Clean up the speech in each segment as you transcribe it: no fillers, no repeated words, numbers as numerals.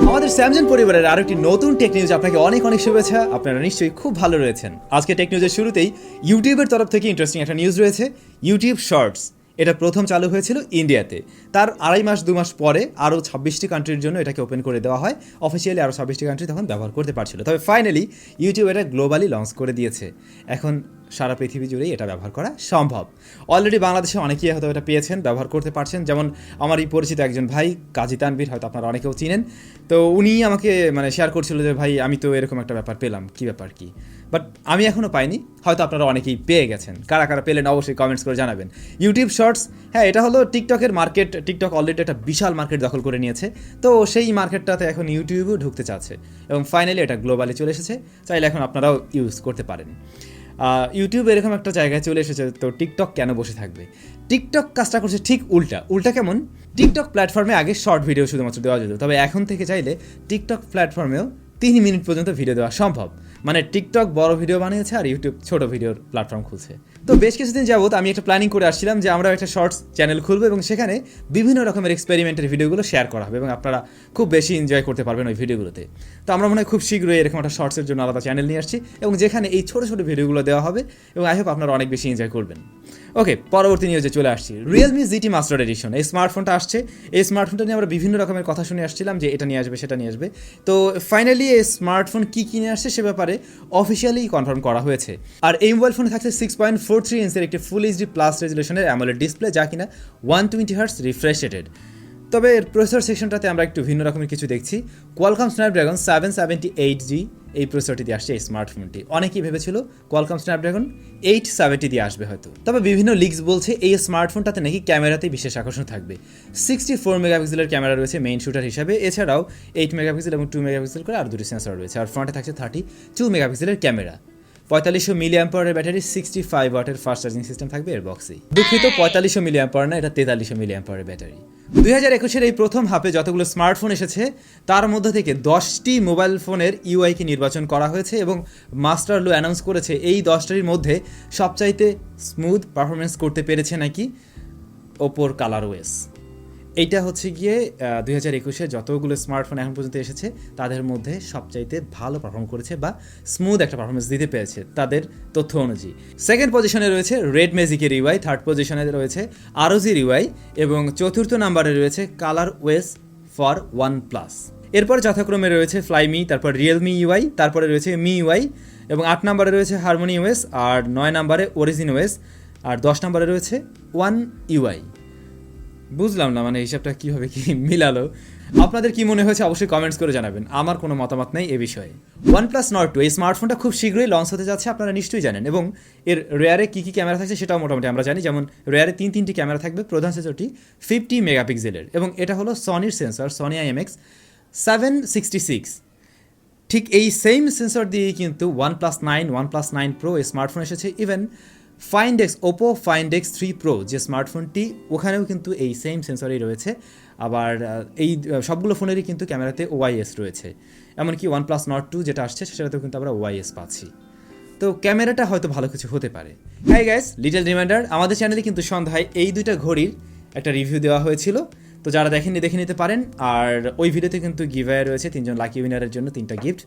আমাদের স্যামজন পরিবারের আরো একটি নতুন টেক নিউজ আপনাকে অনেক অনেক শুভেচ্ছা। আপনারা নিশ্চয়ই খুব ভালো রয়েছেন। আজকে টেক নিউজের শুরুতেই ইউটিউবের তরফ থেকে ইন্টারেস্টিং একটা নিউজ রয়েছে। ইউটিউব শর্টস এটা প্রথম চালু হয়েছিল ইন্ডিয়াতে, তার 2.5 মাস পরে আরও 26টি কান্ট্রির জন্য এটাকে ওপেন করে দেওয়া হয়। অফিসিয়ালি আরও 26টি কান্ট্রি তখন ব্যবহার করতে পারছিল, তবে ফাইনালি ইউটিউব এটা গ্লোবালি লঞ্চ করে দিয়েছে। এখন সারা পৃথিবী জুড়েই এটা ব্যবহার করা সম্ভব। অলরেডি বাংলাদেশে অনেকেই হয়তো এটা পেয়েছেন, ব্যবহার করতে পারছেন। যেমন আমার এই পরিচিত একজন ভাই কাজী তানভীর, হয়তো আপনারা অনেকেও চিনেন। তো উনি আমাকে শেয়ার করছিল যে ভাই আমি তো এরকম একটা ব্যাপার পেলাম, কী ব্যাপার কি, বাট আমি এখনও পাইনি। হয়তো আপনারা অনেকেই পেয়ে গেছেন। কারা কারা পেলেন অবশ্যই কমেন্টস করে জানাবেন। ইউটিউব শর্টস, হ্যাঁ, এটা হলো টিকটকের মার্কেট। টিকটক অলরেডি একটা বিশাল মার্কেট দখল করে নিয়েছে, তো সেই মার্কেটটাতে এখন ইউটিউবও ঢুকতে চাচ্ছে এবং ফাইনালি এটা গ্লোবালি চলে এসেছে। চাইলে এখন আপনারাও ইউজ করতে পারেন। ইউটিউব এরকম একটা জায়গায় চলে এসেছে, তো টিকটক কেন বসে থাকবে? টিকটক কাজটা করছে ঠিক উল্টা কেমন? টিকটক প্ল্যাটফর্মে আগে শর্ট ভিডিও শুধুমাত্র দেওয়া যেত, তবে এখন থেকে চাইলে টিকটক প্ল্যাটফর্মেও 3 মিনিট পর্যন্ত ভিডিও দেওয়া সম্ভব। মানে টিকটক বড় ভিডিও বানিয়েছে আর ইউটিউব ছোট ভিডিওর প্ল্যাটফর্ম খুলছে। তো বেশ কিছুদিন যাবত আমি একটা প্ল্যানিং করে আসছিলাম যে আমরা একটা শর্টস চ্যানেল খুলবো এবং সেখানে বিভিন্ন রকমের এক্সপেরিমেন্টের ভিডিওগুলো শেয়ার করা হবে এবং আপনারা খুব বেশি এনজয় করতে পারবেন ওই ভিডিওগুলোতে। তো আমরা মনে হয় খুব শীঘ্রই এরকম একটা শর্টসের জন্য আলাদা চ্যানেল নিয়ে আসছি এবং যেখানে এই ছোটো ছোটো ভিডিওগুলো দেওয়া হবে এবং আই হোপ আপনারা অনেক বেশি এনজয় করবেন। ওকে, পরবর্তী নিউজে চলে আসছি। রিয়েলমি জিটি মাস্টার এডিশন, এই স্মার্টফোনটা আসছে। এই স্মার্টফোনটা নিয়ে আমরা বিভিন্ন রকমের কথা শুনে আসছিলাম যে এটা নিয়ে আসবে, সেটা নিয়ে আসবে। তো ফাইনালি এই স্মার্টফোন কী কিনে আসছে সে ব্যাপারে অফিসিয়ালি কনফার্ম করা হয়েছে। আর এই মোবাইল ফোনে থাকছে 6.43 ইঞ্চের একটি ফুল এইচডি প্লাস রেজুলেশনের অ্যামোলেড ডিসপ্লে, যা কিনা 120 হার্টজ রিফ্রেশ রেটেড। তবে এর প্রসেসর সেকশনটাতে আমরা একটু ভিন্ন রকমের কিছু দেখছি। কোয়ালকম স্ন্যাপড্রাগন 778G এই প্রসেসরটি দিয়ে আসছে এই স্মার্টফোনটি। অনেকেই ভেবেছিল কোয়ালকম স্ন্যাপড্রাগন 870 দিয়ে আসবে হয়তো। তবে বিভিন্ন লিকস বলছে এই স্মার্টফোনটাতে নাকি ক্যামেরাতে বিশেষ আকর্ষণ থাকবে। 64 মেগাপিক্সেলের ক্যামেরা রয়েছে মেইন শুটার হিসাবে, এছাড়াও 8 মেগাপিক্সেল এবং 2 মেগাপিক্সেল করে আর দুটি সেন্সর রয়েছে। আর ফ্রন্টে থাকছে 32 মেগাপিক্সেলের ক্যামেরা। 4500 মিলিঅ্যাম্পিয়ারের ব্যাটারি, 65 ওয়াটের ফাস্ট চার্জিং সিস্টেম থাকবে এর বক্সে। দুঃখিত, 4500 মিলিঅ্যাম্পিয়ার না, এটা 4300 মিলিঅ্যাম্পিয়ারের ব্যাটারি। 2021-এর এই প্রথম হাফে যতগুলো স্মার্টফোন এসেছে তার মধ্যে থেকে 10টি মোবাইল ফোনের ইউআইকে নির্বাচন করা হয়েছে এবং মাস্টার লো অ্যানাউন্স করেছে এই 10টার মধ্যে সবচাইতে স্মুথ পারফরমেন্স করতে পেরেছে নাকি ওপোর কালারওয়েস। এইটা হচ্ছে গিয়ে 2021-এ যতগুলো স্মার্টফোন এখন পর্যন্ত এসেছে তাদের মধ্যে সবচাইতে ভালো পারফর্ম করেছে বা স্মুথ একটা পারফরমেন্স দিতে পেরেছে তাদের তথ্য অনুযায়ী। সেকেন্ড পজিশনে রয়েছে রেড ম্যাজিকের ইউআই, থার্ড পজিশনে রয়েছে আরওজির ইউআই এবং চতুর্থ নাম্বারে রয়েছে কালারওয়েস ফর OnePlus। এরপর যথাক্রমে রয়েছে ফ্লাইমি, তারপর রিয়েলমি ইউআই, তারপরে রয়েছে মি ইউআই এবং 8 নম্বরে রয়েছে হারমোনি ওএস, আর 9 নম্বরে অরিজিন ওএস, আর 10 নম্বরে রয়েছে ওয়ান ইউআই। বুঝলাম না মানে হিসাবটা কীভাবে কি মিলালো। আপনাদের কি মনে হয়েছে অবশ্যই কমেন্টস করে জানাবেন। আমার কোনো মতামত নেই এ বিষয়ে। OnePlus Nord 2 এই স্মার্টফোনটা খুব শীঘ্রই লঞ্চ হতে যাচ্ছে, আপনারা নিশ্চয়ই জানেন। এবং এর রেয়ারে কী কী ক্যামেরা থাকছে সেটাও মোটামুটি আমরা জানি। যেমন রেয়ারে 3টি ক্যামেরা থাকবে, প্রধান সেন্সরটি 50 মেগাপিক্সেলের এবং এটা হলো সনির সেন্সর, সনি IMX 766। ঠিক এই সেম সেন্সর দিয়েই কিন্তু OnePlus 9, OnePlus 9 Pro এই স্মার্টফোন এসেছে। Even Oppo Find X3 Pro যে স্মার্টফোনটি, ওখানেও কিন্তু এই সেম সেন্সরই রয়েছে। আবার এই সবগুলো ফোনেরই কিন্তু ক্যামেরাতে OIS রয়েছে। এমনকি OnePlus Nord 2 যেটা আসছে সেটাতেও কিন্তু আমরা OIS পাচ্ছি। তো ক্যামেরাটা হয়তো ভালো কিছু হতে পারে। হাই গাইস, লিটল রিমাইন্ডার, আমাদের চ্যানেলে কিন্তু সন্ধ্যায় এই 2টা ঘড়ির একটা রিভিউ দেওয়া হয়েছিল, তো যারা দেখেননি দেখে নিতে পারেন। আর ওই ভিডিওতে কিন্তু গিভঅ্যাওয়ে রয়েছে 3জন লাকি উইনারের জন্য 3টা গিফট,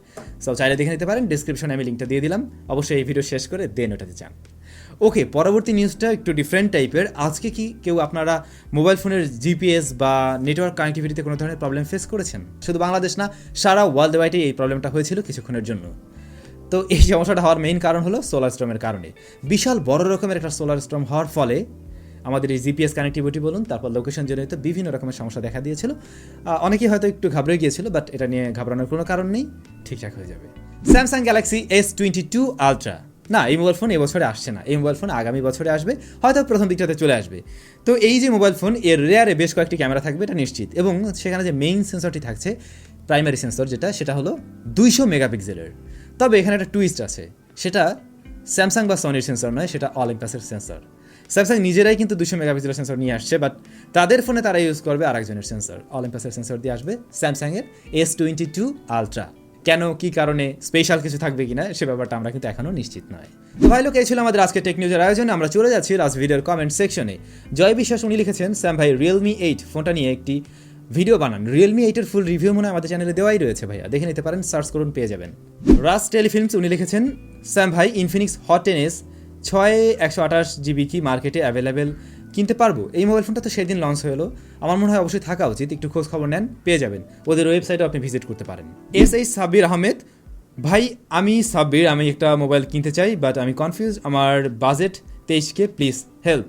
সো চাইলে দেখে নিতে পারেন। ডিসক্রিপশনে আমি লিঙ্কটা দিয়ে দিলাম, অবশ্যই এই ভিডিও শেষ করে দেন ওটাতে যান। ওকে, পরবর্তী নিউজটা একটু ডিফারেন্ট টাইপের। আজকে কি কেউ আপনারা মোবাইল ফোনের জিপিএস বা নেটওয়ার্ক কানেক্টিভিটিতে কোনো ধরনের প্রবলেম ফেস করেছেন? শুধু বাংলাদেশ না, সারা ওয়ার্ল্ড ওয়াইডে এই প্রবলেমটা হয়েছিল কিছুক্ষণের জন্য। তো এই সমস্যাটা হওয়ার মেইন কারণ হলো সোলার স্টর্মের কারণে। বিশাল বড় রকমের একটা সোলার স্টর্ম হওয়ার ফলে আমাদের এই জিপিএস কানেক্টিভিটি বলুন, তারপর লোকেশন জনিত বিভিন্ন রকমের সমস্যা দেখা দিয়েছিল। অনেকেই হয়তো একটু ঘাবড়ে গিয়েছিল, বাট এটা নিয়ে ঘাবড়ানোর কোনো কারণ নেই, ঠিকঠাক হয়ে যাবে। স্যামসাং গ্যালাক্সি S22 আলট্রা, না এই মোবাইল ফোন এবছরে আসছে না, এই মোবাইল ফোন আগামী বছরে আসবে, হয়তো প্রথম দিকটাতে চলে আসবে। তো এই যে মোবাইল ফোন, এর রেয়ারে বেশ কয়েকটি ক্যামেরা থাকবে এটা নিশ্চিত, এবং সেখানে যে মেইন সেন্সরটি থাকছে, প্রাইমারি সেন্সর যেটা, সেটা হলো 200 মেগাপিক্সেলের। তবে এখানে একটা টুইস্ট আছে, সেটা স্যামসাং বা সনির সেন্সর নয়, সেটা অলিম্পাসের সেন্সর। স্যামসাং নিজেরাই কিন্তু 200 মেগাপিক্সেলের সেন্সর নিয়ে আসছে, বাট তাদের ফোনে তারা ইউজ করবে আরেকজনের সেন্সর, অলিম্পাসের সেন্সর দিয়ে আসবে স্যামসাংয়ের S22 আলট্রা। কেন, কি কারণে, স্পেশাল কিছু থাকবে কিনা সে ব্যাপারটা আমরা কিন্তু এখনও নিশ্চিত নয়। তো ভাই লোক, এই ছিল আমাদের আজকে টেক নিউজের আয়োজনে। আমরা চলে যাচ্ছি লাস্ট ভিডিওর কমেন্ট সেকশনে। জয় বিশ্বাস উনি লিখেছেন, স্যাম ভাই রিয়েলমি 8 ফোনটা নিয়ে একটি ভিডিও বানান। রিয়েলমি 8-এর ফুল রিভিউ মনে হয় আমাদের চ্যানেলে দেওয়াই রয়েছে ভাইয়া, দেখে নিতে পারেন, সার্চ করুন, পেয়ে যাবেন। রাজ টেলিফিল্মস উনি লিখেছেন, স্যাম ভাই ইনফিনিক্স হট 10s 128GB কি মার্কেটে অ্যাভেলেবেল কিনতে পারবো? এই মোবাইল ফোনটা তো সেদিন লঞ্চ হলো, আমার মনে হয় অবশ্যই থাকা উচিত, একটু খোঁজ খবর নেন, পেয়ে যাবেন, ওদের ওয়েবসাইটেও আপনি ভিজিট করতে পারেন। এইচ সাব্বির আহমেদ, ভাই আমি সাব্বির, আমি একটা মোবাইল কিনতে চাই বাট আমি কনফিউজ, আমার বাজেট 23K, প্লিজ হেল্প।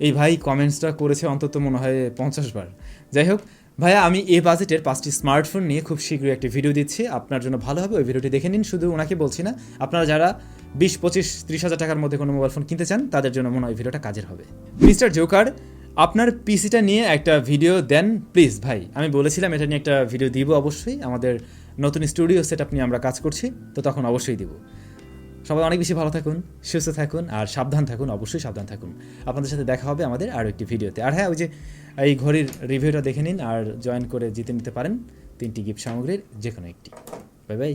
এই ভাই কমেন্টসটা করেছে অন্তত মনে হয় 50 বার। যাই হোক ভাইয়া, আমি এই বাজেটের 5টি স্মার্টফোন নিয়ে খুব শীঘ্রই একটি ভিডিও দিচ্ছি, আপনার জন্য ভালো হবে, ওই ভিডিওটি দেখে নিন। শুধু ওনাকে বলছি না, আপনারা যারা 20, 25, 30 হাজার টাকার মধ্যে কোনো মোবাইল ফোন কিনতে চান তাদের জন্য মনে হয় ভিডিওটা কাজের হবে। মিস্টার জোকার, আপনার পিসিটা নিয়ে একটা ভিডিও দেন প্লিজ ভাই। আমি বলেছিলাম এটা নিয়ে একটা ভিডিও দিব অবশ্যই, আমাদের নতুন স্টুডিও সেট আপ নিয়ে আমরা কাজ করছি, তো তখন অবশ্যই দিব। সবাই অনেক বেশি ভালো থাকুন, সুস্থ থাকুন আর সাবধান থাকুন, অবশ্যই সাবধান থাকুন। আপনাদের সাথে দেখা হবে আমাদের আরও একটি ভিডিওতে। আর হ্যাঁ, ওই যে এই ঘড়ির রিভিউটা দেখে নিন আর জয়েন করে জিতে নিতে পারেন 3টি গিফট সামগ্রীর যে কোনো একটি। Bye bye.